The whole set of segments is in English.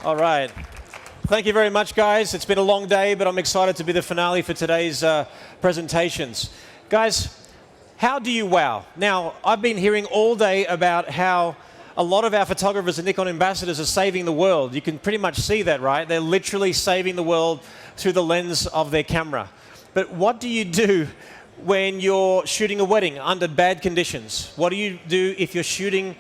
All right. Thank you very much, guys. It's been a long day, but I'm excited to be the finale for today's presentations. Guys, how do you wow? Now, I've been hearing all day about how a lot of our photographers and Nikon ambassadors are saving the world. You can pretty much see that, right? They're literally saving the world through the lens of their camera. But what do you do when you're shooting a wedding under bad conditions? What do you do if you're shooting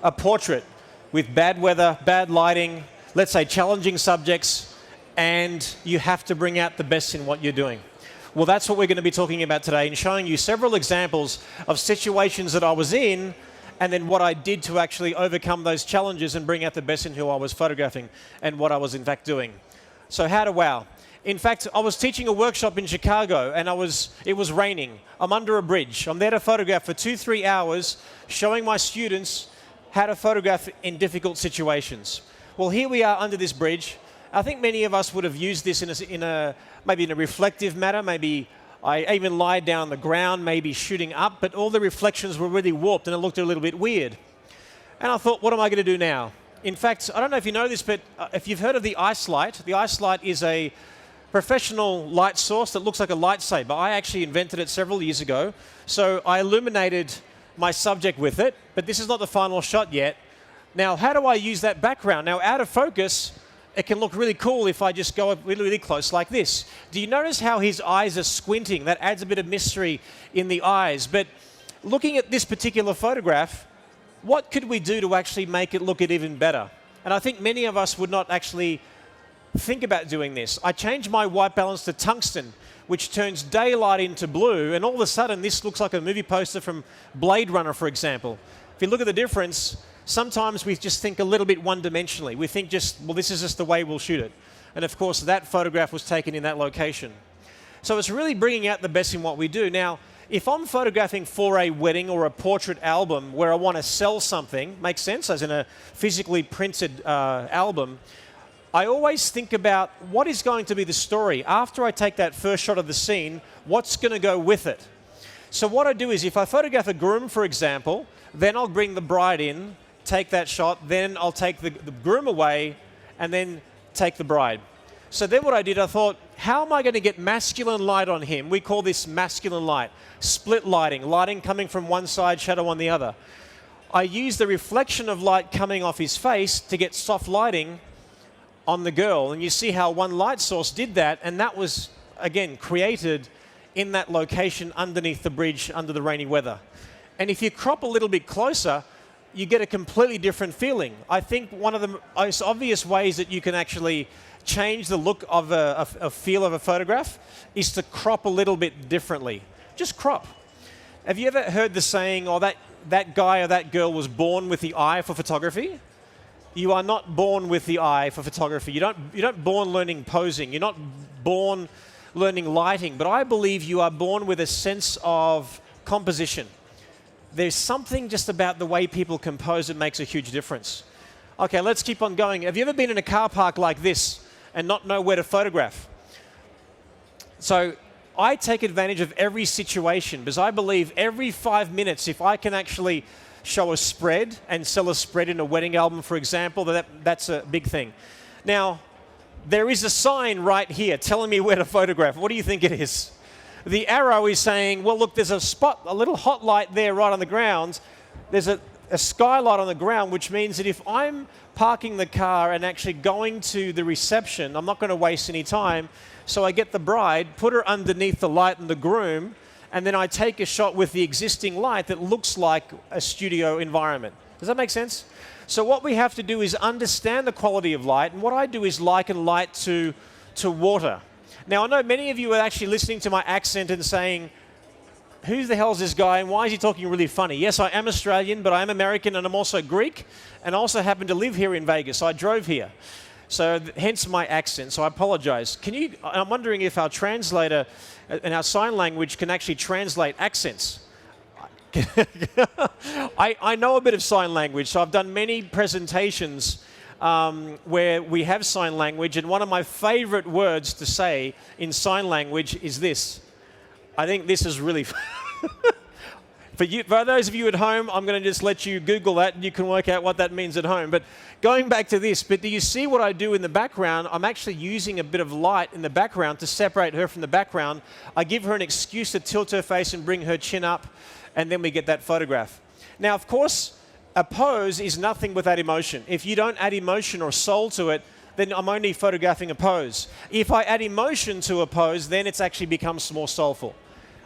a portrait with bad weather, bad lighting, let's say challenging subjects, and you have to bring out the best in what you're doing? Well, that's what we're going to be talking about today and showing you several examples of situations that I was in and then what I did to actually overcome those challenges and bring out the best in who I was photographing and what I was in fact doing. So how to wow. In fact, I was teaching a workshop in Chicago and it was raining. I'm under a bridge. I'm there to photograph for 2-3 hours, showing my students how to photograph in difficult situations. Well, here we are under this bridge. I think many of us would have used this maybe in a reflective manner. Maybe I even lied down on the ground, maybe shooting up, but all the reflections were really warped and it looked a little bit weird. And I thought, what am I going to do now? In fact, I don't know if you know this, but if you've heard of the ice light is a professional light source that looks like a lightsaber. I actually invented it several years ago. So I illuminated my subject with it, but this is not the final shot yet. Now, how do I use that background? Now, out of focus, it can look really cool if I just go up really, really close like this. Do you notice how his eyes are squinting? That adds a bit of mystery in the eyes. But looking at this particular photograph, what could we do to actually make it look even better? And I think many of us would not actually think about doing this. I changed my white balance to tungsten, which turns daylight into blue, and all of a sudden this looks like a movie poster from Blade Runner, for example. If you look at the difference, sometimes we just think a little bit one-dimensionally. We think just, well, this is just the way we'll shoot it. And of course, that photograph was taken in that location. So it's really bringing out the best in what we do. Now, if I'm photographing for a wedding or a portrait album where I want to sell something, makes sense, as in a physically printed album, I always think about what is going to be the story. After I take that first shot of the scene, what's going to go with it? So what I do is if I photograph a groom, for example, then I'll bring the bride in, take that shot, then I'll take the groom away, and then take the bride. So then what I did, I thought, how am I going to get masculine light on him? We call this masculine light. Split lighting, lighting coming from one side, shadow on the other. I use the reflection of light coming off his face to get soft lighting on the girl. And you see how one light source did that, and that was, again, created in that location underneath the bridge under the rainy weather. And if you crop a little bit closer, you get a completely different feeling. I think one of the most obvious ways that you can actually change the look of a feel of a photograph is to crop a little bit differently. Just crop. Have you ever heard the saying, oh, that guy or that girl was born with the eye for photography? You are not born with the eye for photography. You're not born learning posing. You're not born learning lighting. But I believe you are born with a sense of composition. There's something just about the way people compose that makes a huge difference. Okay, let's keep on going. Have you ever been in a car park like this and not know where to photograph? So I take advantage of every situation because I believe every 5 minutes, if I can actually show a spread and sell a spread in a wedding album, for example, that's a big thing. Now, there is a sign right here telling me where to photograph. What do you think it is? The arrow is saying, well, look, there's a spot, a little hot light there right on the ground. There's a skylight on the ground, which means that if I'm parking the car and actually going to the reception, I'm not going to waste any time. So I get the bride, put her underneath the light and the groom, and then I take a shot with the existing light that looks like a studio environment. Does that make sense? So what we have to do is understand the quality of light, and what I do is liken light to water. Now, I know many of you are actually listening to my accent and saying, who the hell is this guy and why is he talking really funny? Yes, I am Australian, but I am American and I'm also Greek, and also happen to live here in Vegas. So I drove here. So hence my accent, so I apologize. I'm wondering if our translator and our sign language can actually translate accents. I know a bit of sign language, so I've done many presentations where we have sign language, and one of my favorite words to say in sign language is this. I think this is really For those of you at home, I'm going to just let you Google that and you can work out what that means at home. But going back to this, but do you see what I do in the background? I'm actually using a bit of light in the background to separate her from the background. I give her an excuse to tilt her face and bring her chin up, and then we get that photograph. Now, of course, a pose is nothing without emotion. If you don't add emotion or soul to it, then I'm only photographing a pose. If I add emotion to a pose, then it's actually becomes more soulful.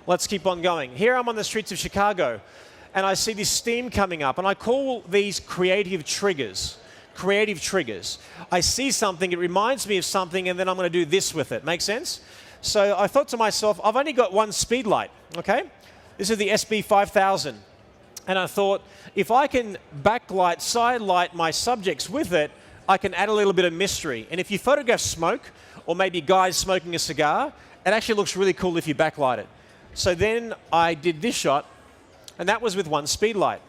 Let's keep on going. Here I'm on the streets of Chicago, and I see this steam coming up, and I call these creative triggers. Creative triggers. I see something, it reminds me of something, and then I'm going to do this with it. Make sense? So I thought to myself, I've only got one speed light, okay? This is the SB 5000. And I thought, if I can backlight, side light my subjects with it, I can add a little bit of mystery. And if you photograph smoke, or maybe guys smoking a cigar, it actually looks really cool if you backlight it. So then I did this shot, and that was with one speed light.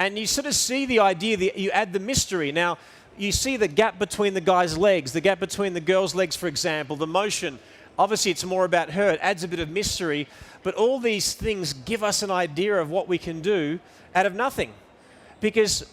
And you sort of see the idea that you add the mystery. Now, you see the gap between the guy's legs, the gap between the girl's legs, for example, the motion. Obviously, it's more about her. It adds a bit of mystery. But all these things give us an idea of what we can do out of nothing. Because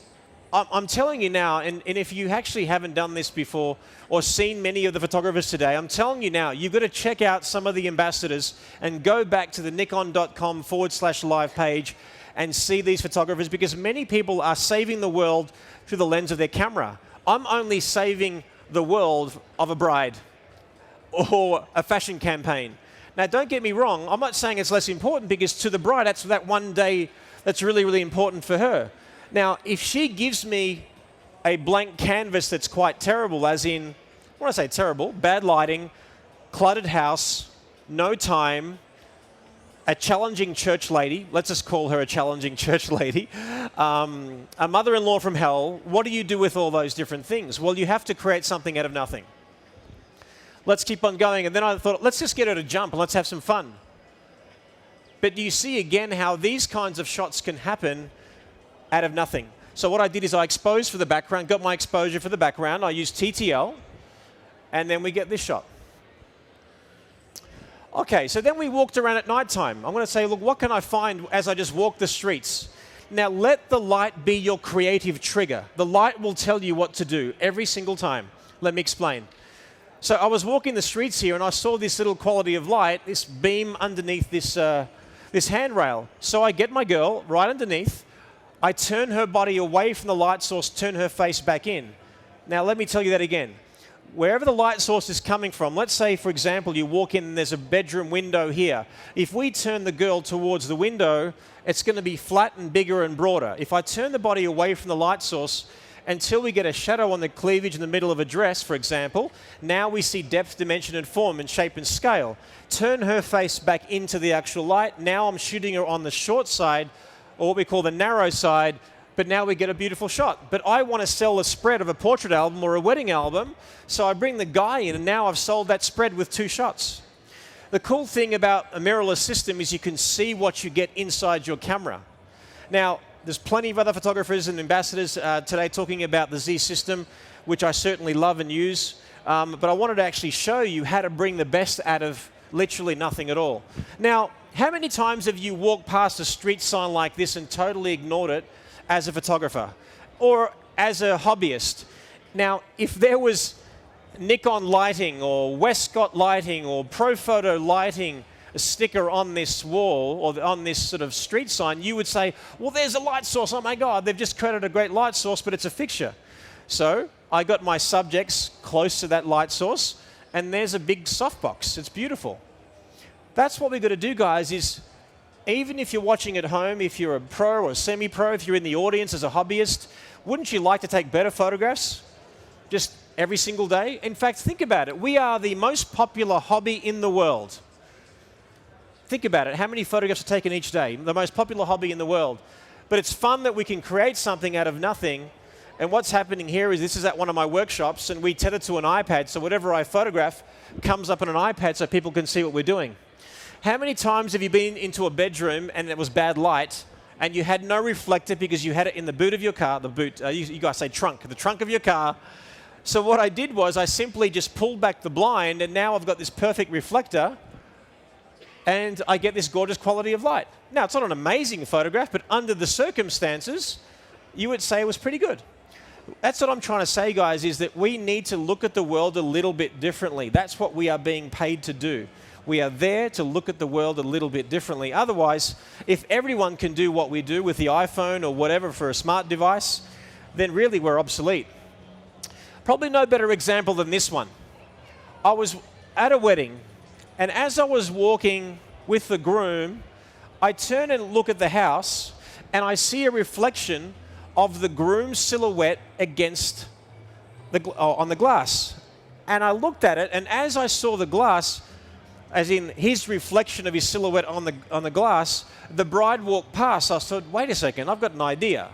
I'm telling you now, and if you actually haven't done this before or seen many of the photographers today, I'm telling you now, you've got to check out some of the ambassadors and go back to the nikon.com/live page and see these photographers, because many people are saving the world through the lens of their camera. I'm only saving the world of a bride or a fashion campaign. Now, don't get me wrong, I'm not saying it's less important, because to the bride, that's that one day that's really, really important for her. Now, if she gives me a blank canvas that's quite terrible, as in, when I say terrible, bad lighting, cluttered house, no time, a challenging church lady, let's just call her a challenging church lady, a mother-in-law from hell, what do you do with all those different things? Well, you have to create something out of nothing. Let's keep on going. And then I thought, let's just get her to jump and let's have some fun. But do you see again how these kinds of shots can happen out of nothing? So what I did is I exposed for the background, got my exposure for the background. I used TTL, and then we get this shot. Okay, so then we walked around at nighttime. I'm going to say, look, what can I find as I just walk the streets? Now, let the light be your creative trigger. The light will tell you what to do every single time. Let me explain. So I was walking the streets here, and I saw this little quality of light, this beam underneath this handrail. So I get my girl right underneath. I turn her body away from the light source, turn her face back in. Now, let me tell you that again. Wherever the light source is coming from, let's say, for example, you walk in and there's a bedroom window here. If we turn the girl towards the window, it's going to be flat and bigger and broader. If I turn the body away from the light source until we get a shadow on the cleavage in the middle of a dress, for example, now we see depth, dimension, and form, and shape and scale. Turn her face back into the actual light. Now I'm shooting her on the short side, or what we call the narrow side, but now we get a beautiful shot. But I want to sell a spread of a portrait album or a wedding album, so I bring the guy in, and now I've sold that spread with 2 shots. The cool thing about a mirrorless system is you can see what you get inside your camera. Now, there's plenty of other photographers and ambassadors today talking about the Z system, which I certainly love and use, but I wanted to actually show you how to bring the best out of literally nothing at all. Now, how many times have you walked past a street sign like this and totally ignored it as a photographer or as a hobbyist? Now, if there was Nikon lighting or Westcott lighting or Profoto lighting, a sticker on this wall or on this sort of street sign, you would say, well, there's a light source. Oh my God, they've just created a great light source, but it's a fixture. So I got my subjects close to that light source, and there's a big softbox. It's beautiful. That's what we've got to do, guys, is even if you're watching at home, if you're a pro or a semi-pro, if you're in the audience as a hobbyist, wouldn't you like to take better photographs just every single day? In fact, think about it. We are the most popular hobby in the world. Think about it. How many photographs are taken each day? The most popular hobby in the world. But it's fun that we can create something out of nothing. And what's happening here is this is at one of my workshops, and we tether to an iPad, so whatever I photograph comes up on an iPad so people can see what we're doing. How many times have you been into a bedroom and it was bad light and you had no reflector because you had it in the boot of your car, the boot, you guys say trunk, the trunk of your car. So what I did was I simply just pulled back the blind, and now I've got this perfect reflector and I get this gorgeous quality of light. Now, it's not an amazing photograph, but under the circumstances, you would say it was pretty good. That's what I'm trying to say, guys, is that we need to look at the world a little bit differently. That's what we are being paid to do. We are there to look at the world a little bit differently. Otherwise, if everyone can do what we do with the iPhone or whatever for a smart device, then really we're obsolete. Probably no better example than this one. I was at a wedding, and as I was walking with the groom, I turn and look at the house, and I see a reflection of the groom's silhouette against on the glass. And I looked at it, and as I saw the glass, as in his reflection of his silhouette on the glass, the bride walked past. I thought, wait a second, I've got an idea.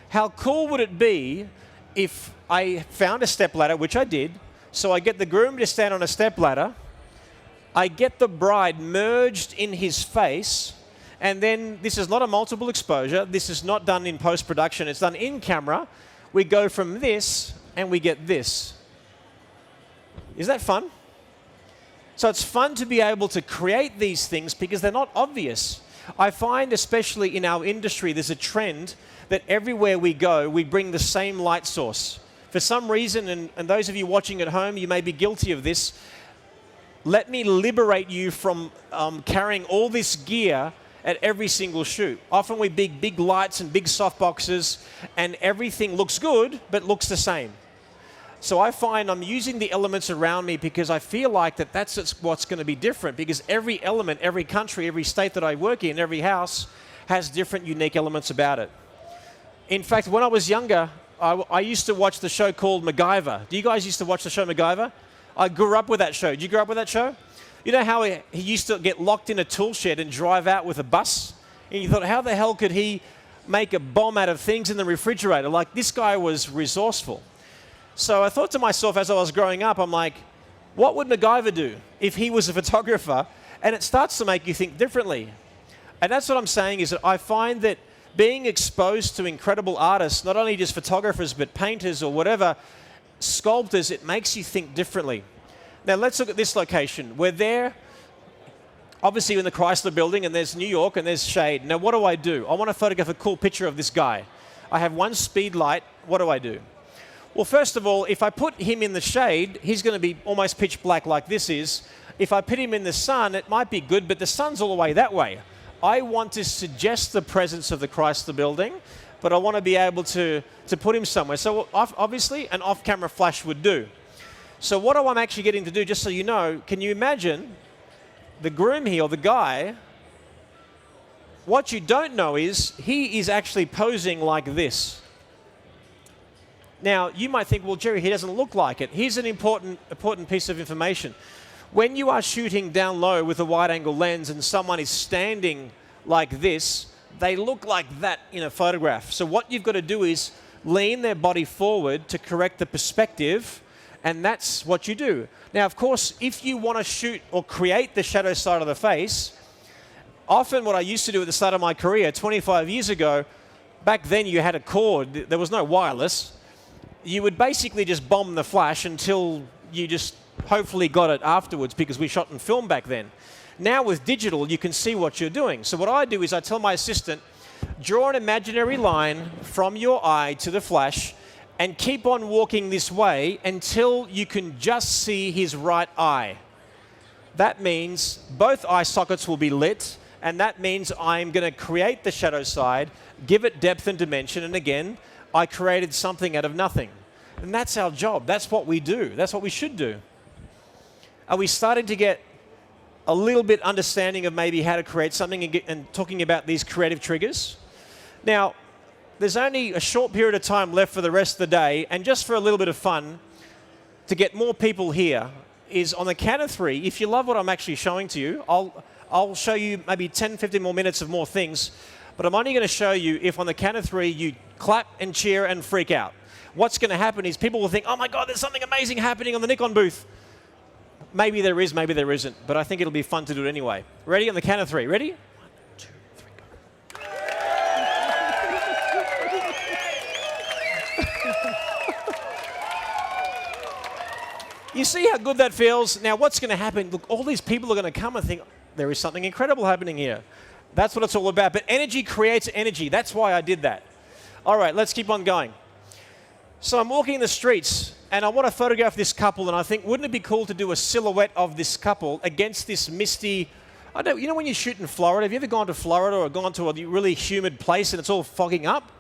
How cool would it be if I found a stepladder, which I did, so I get the groom to stand on a stepladder, I get the bride merged in his face, and then this is not a multiple exposure, this is not done in post-production, it's done in camera. We go from this, and we get this. Is that fun? So it's fun to be able to create these things because they're not obvious. I find, especially in our industry, there's a trend that everywhere we go, we bring the same light source. For some reason, and those of you watching at home, you may be guilty of this, let me liberate you from carrying all this gear at every single shoot. Often we big lights and big softboxes, and everything looks good, but looks the same. So I find I'm using the elements around me because I feel like that's what's going to be different, because every element, every country, every state that I work in, every house has different unique elements about it. In fact, when I was younger, I used to watch the show called MacGyver. Do you guys used to watch the show MacGyver? I grew up with that show. Did you grow up with that show? You know how he used to get locked in a tool shed and drive out with a bus? And you thought, how the hell could he make a bomb out of things in the refrigerator? Like, this guy was resourceful. So I thought to myself as I was growing up, I'm like, what would MacGyver do if he was a photographer? And it starts to make you think differently. And that's what I'm saying, is that I find that being exposed to incredible artists, not only just photographers, but painters or whatever, sculptors, it makes you think differently. Now let's look at this location. We're there, obviously in the Chrysler building, and there's New York and there's shade. Now what do? I want to photograph a cool picture of this guy. I have one speed light. What do? Well, first of all, if I put him in the shade, he's going to be almost pitch black like this is. If I put him in the sun, it might be good, but the sun's all the way that way. I want to suggest the presence of the Chrysler building, but I want to be able to put him somewhere. So obviously, an off-camera flash would do. So what I'm actually getting to do, just so you know, can you imagine the groom here, or the guy, what you don't know is he is actually posing like this. Now, you might think, well, Jerry, he doesn't look like it. Here's an important piece of information. When you are shooting down low with a wide-angle lens and someone is standing like this, they look like that in a photograph. So what you've got to do is lean their body forward to correct the perspective, and that's what you do. Now, of course, if you want to shoot or create the shadow side of the face, often what I used to do at the start of my career, 25 years ago, back then you had a cord, there was no wireless. You would basically just bomb the flash until you just hopefully got it afterwards, because we shot in film back then. Now with digital, you can see what you're doing. So what I do is I tell my assistant, draw an imaginary line from your eye to the flash and keep on walking this way until you can just see his right eye. That means both eye sockets will be lit, and that means I'm going to create the shadow side, give it depth and dimension, and again, I created something out of nothing. And that's our job. That's what we do. That's what we should do. Are we starting to get a little bit understanding of maybe how to create something and talking about these creative triggers? Now, there's only a short period of time left for the rest of the day, and just for a little bit of fun, to get more people here, is on the count of 3, if you love what I'm actually showing to you, I'll show you maybe 10, 15 more minutes of more things. But I'm only going to show you if on the count of 3 you clap and cheer and freak out. What's going to happen is people will think, oh my God, there's something amazing happening on the Nikon booth. Maybe there is, maybe there isn't, but I think it'll be fun to do it anyway. Ready? On the count of 3. Ready? 1, 2, 3, go. You see how good that feels? Now what's going to happen? Look, all these people are going to come and think, there is something incredible happening here. That's what it's all about. But energy creates energy. That's why I did that. All right, let's keep on going. So I'm walking in the streets, and I want to photograph this couple, and I think, wouldn't it be cool to do a silhouette of this couple against this misty, I don't, you know when you shoot in Florida, have you ever gone to Florida or gone to a really humid place and it's all fogging up?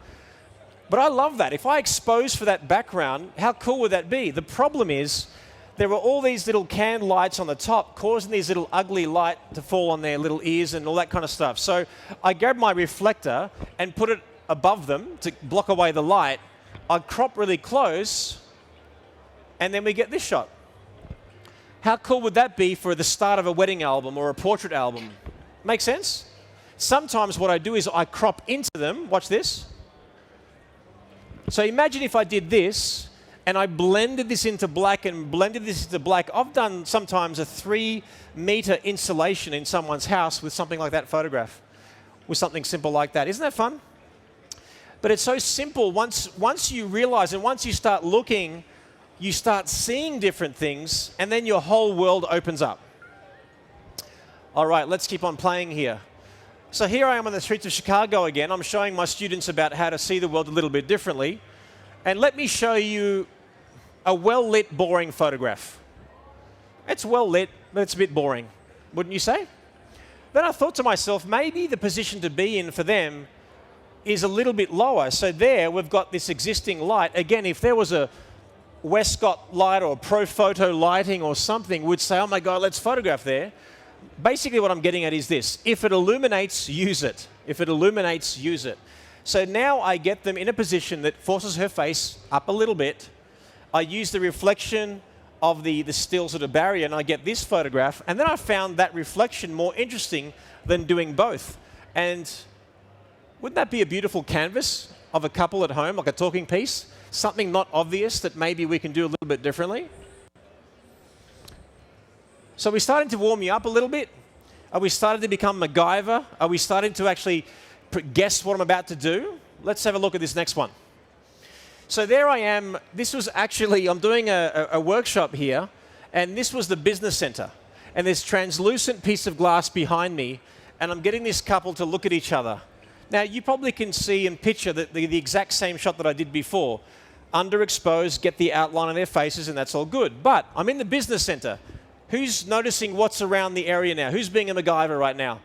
But I love that. If I expose for that background, how cool would that be? The problem is, there were all these little can lights on the top causing these little ugly light to fall on their little ears and all that kind of stuff. So I grabbed my reflector and put it above them to block away the light. I crop really close, and then we get this shot. How cool would that be for the start of a wedding album or a portrait album? Make sense? Sometimes what I do is I crop into them. Watch this. So imagine if I did this, and I blended this into black and blended this into black. I've done sometimes a 3-meter installation in someone's house with something like that photograph, with something simple like that. Isn't that fun? But it's so simple. Once you realize and once you start looking, you start seeing different things, and then your whole world opens up. All right, let's keep on playing here. So here I am on the streets of Chicago again. I'm showing my students about how to see the world a little bit differently. And let me show you a well-lit, boring photograph. It's well-lit, but it's a bit boring, wouldn't you say? Then I thought to myself, maybe the position to be in for them is a little bit lower. So there, we've got this existing light. Again, if there was a Westcott light or Profoto lighting or something, we'd say, oh my God, let's photograph there. Basically what I'm getting at is this. If it illuminates, use it. If it illuminates, use it. So now I get them in a position that forces her face up a little bit. I use the reflection of the stills at a barrier, and I get this photograph. And then I found that reflection more interesting than doing both. And wouldn't that be a beautiful canvas of a couple at home, like a talking piece? Something not obvious that maybe we can do a little bit differently? So we're starting to warm you up a little bit. Are we starting to become MacGyver? Are we starting to actually guess what I'm about to do? Let's have a look at this next one. So there I am. This was actually, I'm doing a workshop here, and this was the business center. And this translucent piece of glass behind me, and I'm getting this couple to look at each other. Now, you probably can see and picture the exact same shot that I did before. Underexposed, get the outline of their faces, and that's all good. But I'm in the business center. Who's noticing what's around the area now? Who's being a MacGyver right now?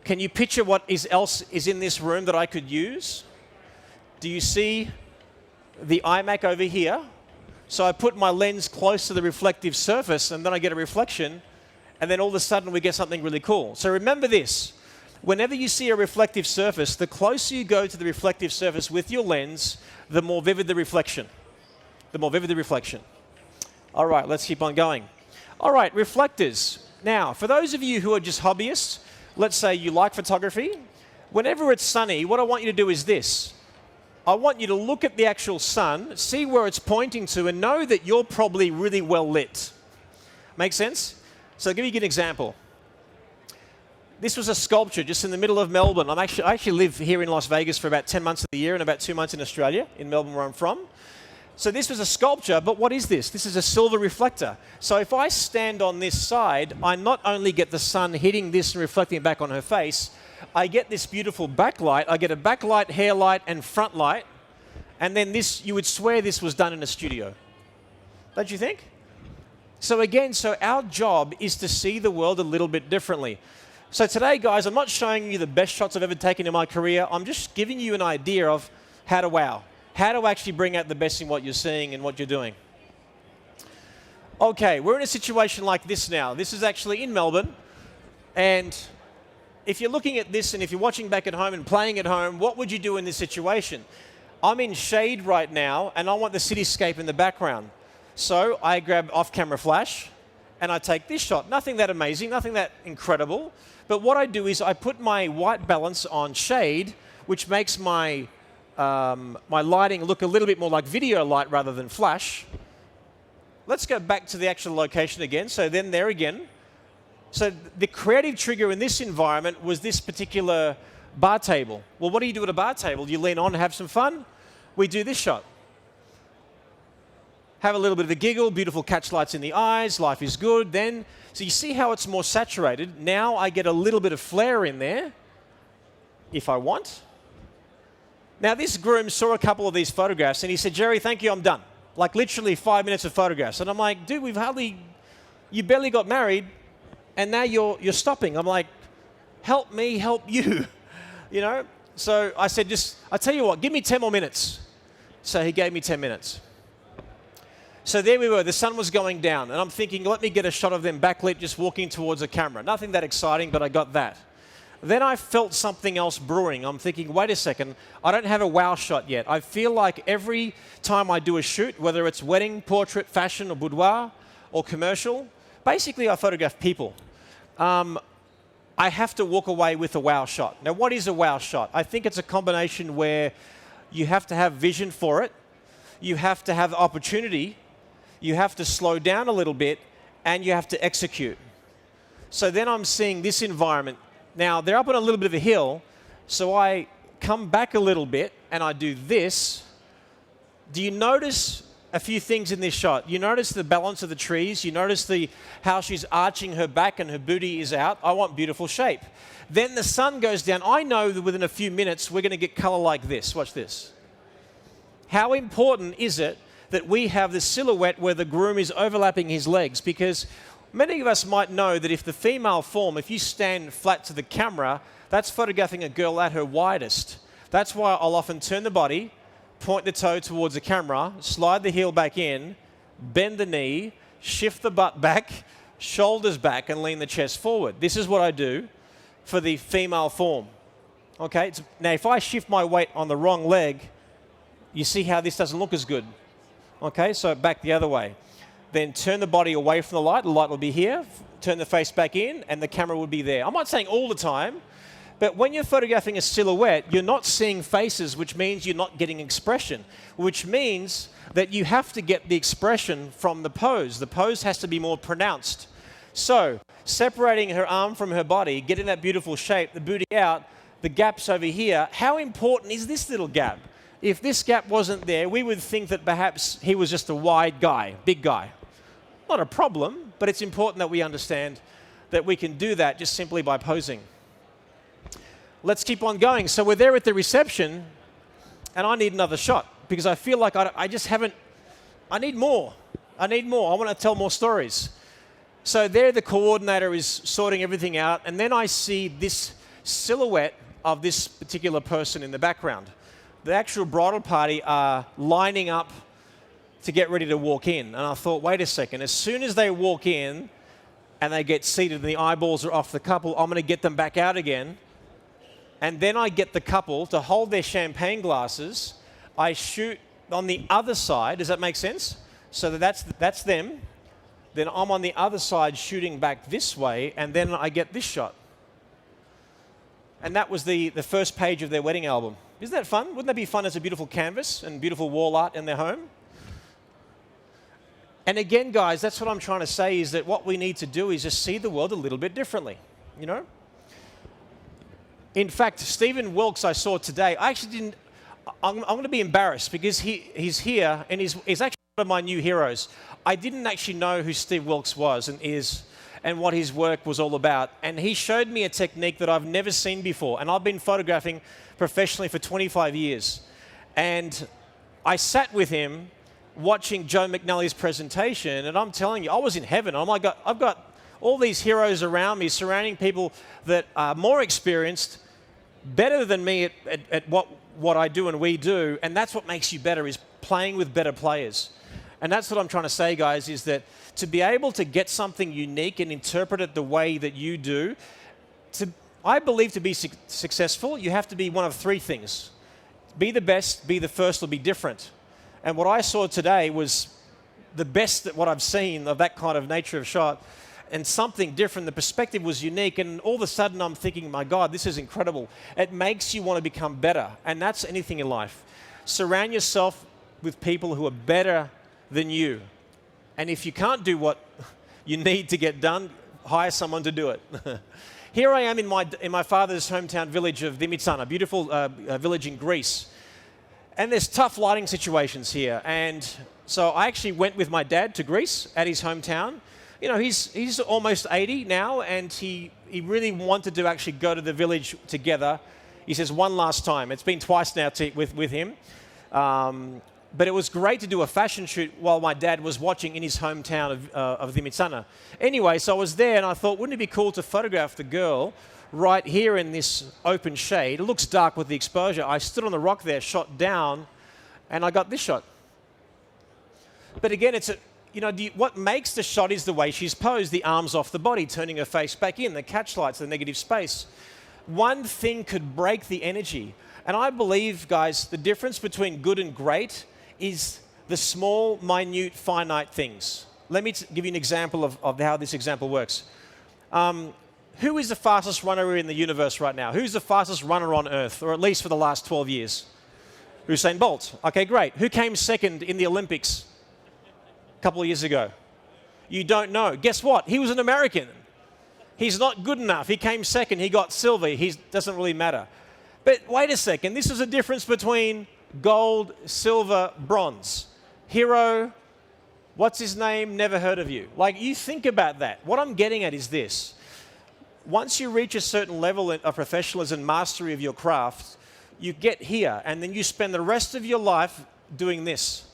Can you picture what else is in this room that I could use? Do you see the iMac over here? So I put my lens close to the reflective surface, and then I get a reflection, and then all of a sudden we get something really cool. So remember this. Whenever you see a reflective surface, the closer you go to the reflective surface with your lens, the more vivid the reflection. The more vivid the reflection. All right, let's keep on going. All right, reflectors. Now, for those of you who are just hobbyists, let's say you like photography, whenever it's sunny, what I want you to do is this. I want you to look at the actual sun, see where it's pointing to, and know that you're probably really well lit. Make sense? So I'll give you an example. This was a sculpture just in the middle of Melbourne. I actually live here in Las Vegas for about 10 months of the year and about 2 months in Australia, in Melbourne where I'm from. So this was a sculpture, but what is this? This is a silver reflector. So if I stand on this side, I not only get the sun hitting this and reflecting back on her face, I get this beautiful backlight. I get a backlight, hair light, and front light. And then this, you would swear this was done in a studio. Don't you think? So again, our job is to see the world a little bit differently. So today, guys, I'm not showing you the best shots I've ever taken in my career. I'm just giving you an idea of how to wow. How to actually bring out the best in what you're seeing and what you're doing. Okay, we're in a situation like this now. This is actually in Melbourne. And if you're looking at this and if you're watching back at home and playing at home, what would you do in this situation? I'm in shade right now, and I want the cityscape in the background. So I grab off-camera flash, and I take this shot. Nothing that amazing, nothing that incredible. But what I do is I put my white balance on shade, which makes my lighting look a little bit more like video light rather than flash. Let's go back to the actual location again. So then there again. So the creative trigger in this environment was this particular bar table. Well, what do you do at a bar table? You lean on and have some fun? We do this shot. Have a little bit of a giggle, beautiful catch lights in the eyes, life is good. Then, so you see how it's more saturated. Now I get a little bit of flare in there. if I want. Now, this groom saw a couple of these photographs and he said, Jerry, thank you, I'm done. Like literally 5 minutes of photographs. And I'm like, dude, you barely got married and now you're stopping. I'm like, help me help you, you know? So I said, I tell you what, give me 10 more minutes. So he gave me 10 minutes. So there we were, the sun was going down, and I'm thinking, let me get a shot of them backlit just walking towards a camera. Nothing that exciting, but I got that. Then I felt something else brewing. I'm thinking, wait a second, I don't have a wow shot yet. I feel like every time I do a shoot, whether it's wedding, portrait, fashion, or boudoir, or commercial, basically I photograph people. I have to walk away with a wow shot. Now, what is a wow shot? I think it's a combination where you have to have vision for it, you have to have opportunity, you have to slow down a little bit, and you have to execute. So then I'm seeing this environment. Now, they're up on a little bit of a hill, so I come back a little bit, and I do this. Do you notice a few things in this shot? You notice the balance of the trees. You notice how she's arching her back and her booty is out. I want beautiful shape. Then the sun goes down. I know that within a few minutes, we're going to get color like this. Watch this. How important is it that we have the silhouette where the groom is overlapping his legs? Because many of us might know that if the female form, if you stand flat to the camera, that's photographing a girl at her widest. That's why I'll often turn the body, point the toe towards the camera, slide the heel back in, bend the knee, shift the butt back, shoulders back, and lean the chest forward. This is what I do for the female form. Okay, now if I shift my weight on the wrong leg, you see how this doesn't look as good. Okay, so back the other way. Then turn the body away from the light will be here, turn the face back in, and the camera would be there. I'm not saying all the time, but when you're photographing a silhouette, you're not seeing faces, which means you're not getting expression, which means that you have to get the expression from the pose. The pose has to be more pronounced. So, separating her arm from her body, getting that beautiful shape, the booty out, the gaps over here, how important is this little gap? If this gap wasn't there, we would think that perhaps he was just a wide guy, big guy. Not a problem, but it's important that we understand that we can do that just simply by posing. Let's keep on going. So we're there at the reception, and I need another shot because I feel like I just haven't, I need more. I need more. I want to tell more stories. So there the coordinator is sorting everything out, and then I see this silhouette of this particular person in the background. The actual bridal party are lining up to get ready to walk in. And I thought, wait a second, as soon as they walk in and they get seated and the eyeballs are off the couple, I'm going to get them back out again. And then I get the couple to hold their champagne glasses. I shoot on the other side. Does that make sense? So that's them. Then I'm on the other side shooting back this way, and then I get this shot. And that was the first page of their wedding album. Isn't that fun? Wouldn't that be fun as a beautiful canvas and beautiful wall art in their home? And again, guys, that's what I'm trying to say is that what we need to do is just see the world a little bit differently, you know? In fact, Stephen Wilkes I saw today, I actually didn't, I'm going to be embarrassed because he's here and he's actually one of my new heroes. I didn't actually know who Steve Wilkes was and is and what his work was all about. And he showed me a technique that I've never seen before. And I've been photographing professionally for 25 years. And I sat with him watching Joe McNally's presentation, and I'm telling you, I was in heaven. I'm like, I've got all these heroes around me, surrounding people that are more experienced, better than me at what I do and we do, and that's what makes you better, is playing with better players. And that's what I'm trying to say, guys, is that to be able to get something unique and interpret it the way that you do, I believe to be successful, you have to be one of three things. Be the best, be the first, or be different. And what I saw today was the best that what I've seen of that kind of nature of shot, and something different. The perspective was unique, and all of a sudden I'm thinking, my God, this is incredible. It makes you want to become better, and that's anything in life. Surround yourself with people who are better than you. And if you can't do what you need to get done, hire someone to do it. Here I am in my father's hometown village of Dimitsana, a beautiful village in Greece. And there's tough lighting situations here. And so I actually went with my dad to Greece at his hometown. You know, he's almost 80 now, and he really wanted to actually go to the village together He says, one last time. It's been twice now with him. But it was great to do a fashion shoot while my dad was watching in his hometown of Dimitsana. Anyway, so I was there and I thought, wouldn't it be cool to photograph the girl right here in this open shade? It looks dark with the exposure. I stood on the rock there, shot down, and I got this shot. But again, what makes the shot is the way she's posed, the arms off the body, turning her face back in, the catch lights, the negative space. One thing could break the energy. And I believe, guys, the difference between good and great is the small, minute, finite things. Let me give you an example of how this example works. Who is the fastest runner in the universe right now? Who's the fastest runner on Earth, or at least for the last 12 years? Usain Bolt. Okay, great. Who came second in the Olympics a couple of years ago? You don't know. Guess what? He was an American. He's not good enough. He came second. He got silver. He doesn't really matter. But wait a second. This is a difference between gold, silver, bronze. Hero, what's his name? Never heard of you. Like, you think about that. What I'm getting at is this. Once you reach a certain level of professionalism and mastery of your craft, you get here, and then you spend the rest of your life doing this.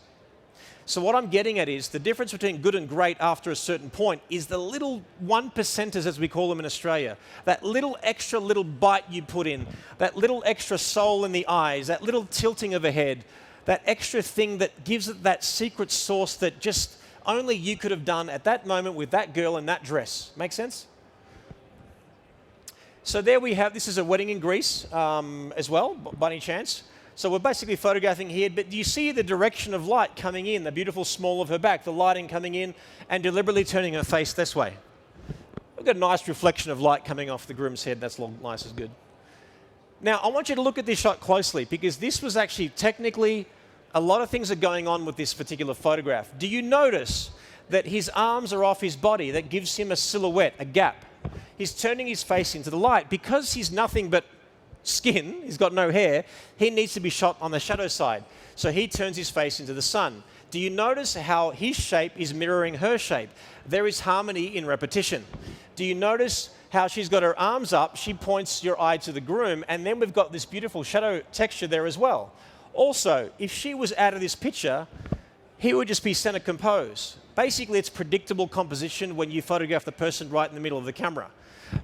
So what I'm getting at is the difference between good and great after a certain point is the little 1%ers, as we call them in Australia. That little extra little bite you put in, that little extra soul in the eyes, that little tilting of a head, that extra thing that gives it that secret sauce that just only you could have done at that moment with that girl in that dress. Make sense? So there we have, this is a wedding in Greece as well, by any chance. So we're basically photographing here, but do you see the direction of light coming in, the beautiful small of her back, the lighting coming in and deliberately turning her face this way? We've got a nice reflection of light coming off the groom's head. That's nice as good. Now, I want you to look at this shot closely because this was actually technically, a lot of things are going on with this particular photograph. Do you notice that his arms are off his body? That gives him a silhouette, a gap. He's turning his face into the light. Because he's nothing but skin, he's got no hair, he needs to be shot on the shadow side. So he turns his face into the sun. Do you notice how his shape is mirroring her shape? There is harmony in repetition. Do you notice how she's got her arms up, she points your eye to the groom, and then we've got this beautiful shadow texture there as well. Also, if she was out of this picture, he would just be center compose. Basically, it's predictable composition when you photograph the person right in the middle of the camera.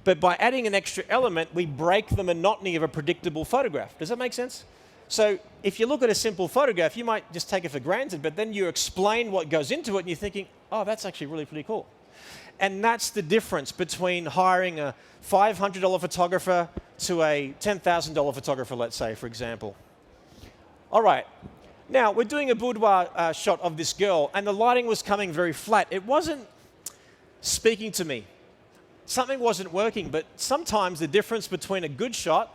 But by adding an extra element, we break the monotony of a predictable photograph. Does that make sense? So if you look at a simple photograph, you might just take it for granted, but then you explain what goes into it and you're thinking, oh, that's actually really pretty cool. And that's the difference between hiring a $500 photographer to a $10,000 photographer, let's say, for example. All right. Now, we're doing a boudoir shot of this girl, and the lighting was coming very flat. It wasn't speaking to me. Something wasn't working, but sometimes the difference between a good shot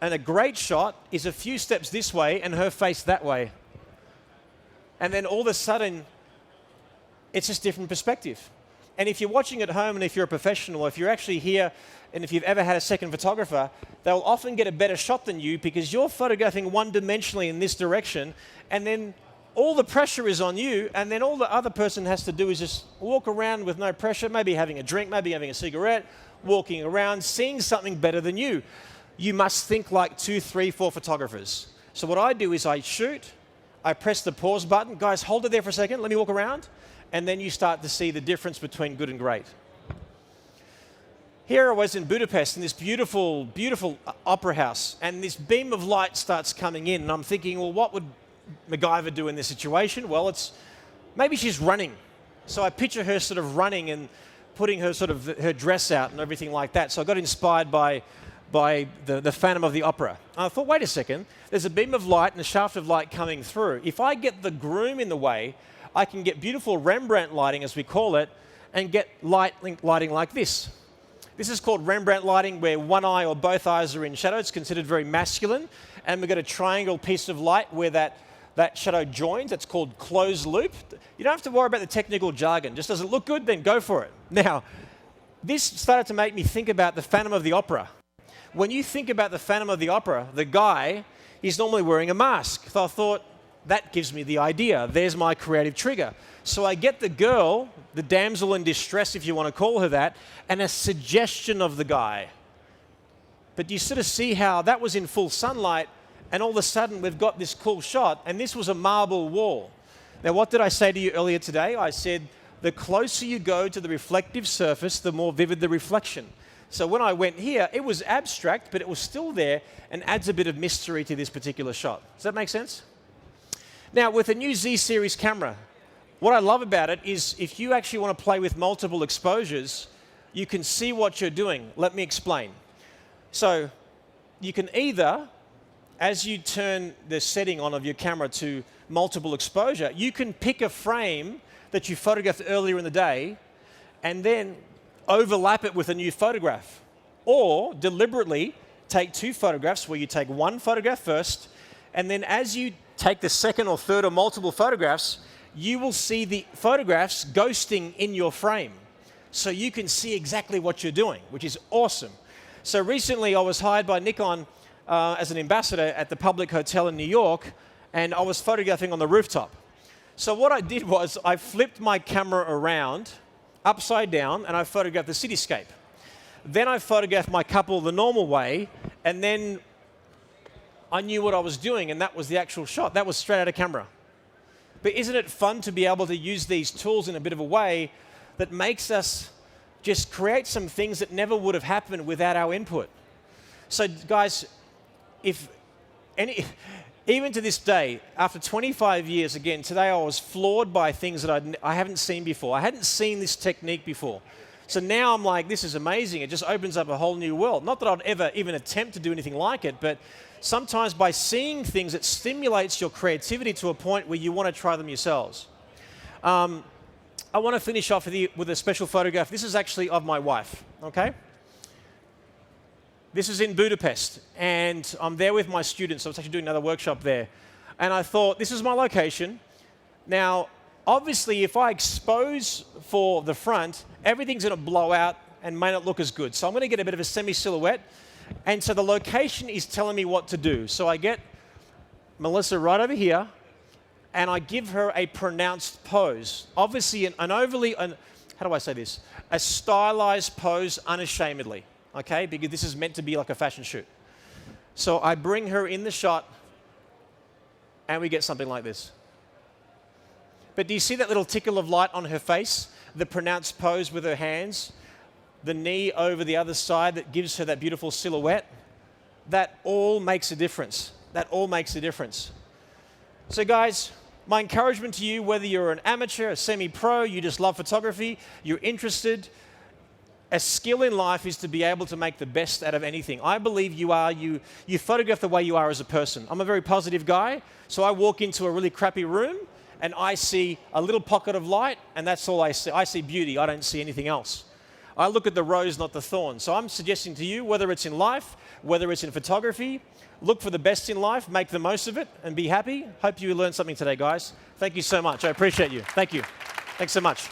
and a great shot is a few steps this way and her face that way. And then all of a sudden, it's just different perspective. And if you're watching at home and if you're a professional, if you're actually here and if you've ever had a second photographer, they'll often get a better shot than you because you're photographing one-dimensionally in this direction, and then all the pressure is on you, and then all the other person has to do is just walk around with no pressure, maybe having a drink, maybe having a cigarette, walking around, seeing something better than you. You must think like 2, 3, 4 photographers. So what I do is I shoot, I press the pause button. Guys, hold it there for a second. Let me walk around. And then you start to see the difference between good and great. Here I was in Budapest in this beautiful, beautiful opera house, and this beam of light starts coming in, and I'm thinking, well, what would MacGyver do in this situation? Well, maybe she's running. So I picture her sort of running and putting her dress out and everything like that. So I got inspired by the Phantom of the Opera. And I thought, wait a second, there's a beam of light and a shaft of light coming through. If I get the groom in the way, I can get beautiful Rembrandt lighting, as we call it, and get lighting like this. This is called Rembrandt lighting, where one eye or both eyes are in shadow. It's considered very masculine. And we've got a triangle piece of light where that shadow joins. It's called closed loop. You don't have to worry about the technical jargon. Just does it look good? Then go for it. Now, this started to make me think about the Phantom of the Opera. When you think about the Phantom of the Opera, the guy, he's normally wearing a mask. So I thought, that gives me the idea. There's my creative trigger. So I get the girl, the damsel in distress, if you want to call her that, and a suggestion of the guy. But you sort of see how that was in full sunlight, and all of a sudden we've got this cool shot, and this was a marble wall. Now, what did I say to you earlier today? I said, the closer you go to the reflective surface, the more vivid the reflection. So when I went here, it was abstract, but it was still there and adds a bit of mystery to this particular shot. Does that make sense? Now, with a new Z series camera, what I love about it is if you actually want to play with multiple exposures, you can see what you're doing. Let me explain. So you can either, as you turn the setting on of your camera to multiple exposure, you can pick a frame that you photographed earlier in the day and then overlap it with a new photograph. Or deliberately take two photographs where you take one photograph first, and then as you take the second or third or multiple photographs, you will see the photographs ghosting in your frame. So you can see exactly what you're doing, which is awesome. So recently I was hired by Nikon as an ambassador at the Public Hotel in New York, and I was photographing on the rooftop. So what I did was I flipped my camera around, upside down, and I photographed the cityscape. Then I photographed my couple the normal way, and then I knew what I was doing, and that was the actual shot. That was straight out of camera. But isn't it fun to be able to use these tools in a bit of a way that makes us just create some things that never would have happened without our input? So guys, even to this day, after 25 years, again, today I was floored by things that I haven't seen before. I hadn't seen this technique before. So now I'm like, this is amazing. It just opens up a whole new world. Not that I'd ever even attempt to do anything like it, but sometimes by seeing things, it stimulates your creativity to a point where you want to try them yourselves. I want to finish off with a special photograph. This is actually of my wife, okay? This is in Budapest, and I'm there with my students. I was actually doing another workshop there. And I thought, this is my location. Now, obviously, if I expose for the front, everything's going to blow out and may not look as good. So I'm going to get a bit of a semi-silhouette. And so the location is telling me what to do. So I get Melissa right over here, and I give her a pronounced pose. Obviously, how do I say this? A stylized pose unashamedly, okay? Because this is meant to be like a fashion shoot. So I bring her in the shot, and we get something like this. But do you see that little tickle of light on her face? The pronounced pose with her hands? The knee over the other side that gives her that beautiful silhouette? That all makes a difference. That all makes a difference. So guys, my encouragement to you, whether you're an amateur, a semi-pro, you just love photography, you're interested, a skill in life is to be able to make the best out of anything. I believe you photograph the way you are as a person. I'm a very positive guy, so I walk into a really crappy room and I see a little pocket of light, and that's all I see. I see beauty, I don't see anything else. I look at the rose, not the thorn. So I'm suggesting to you, whether it's in life, whether it's in photography, look for the best in life, make the most of it, and be happy. Hope you learned something today, guys. Thank you so much. I appreciate you. Thank you. Thanks so much.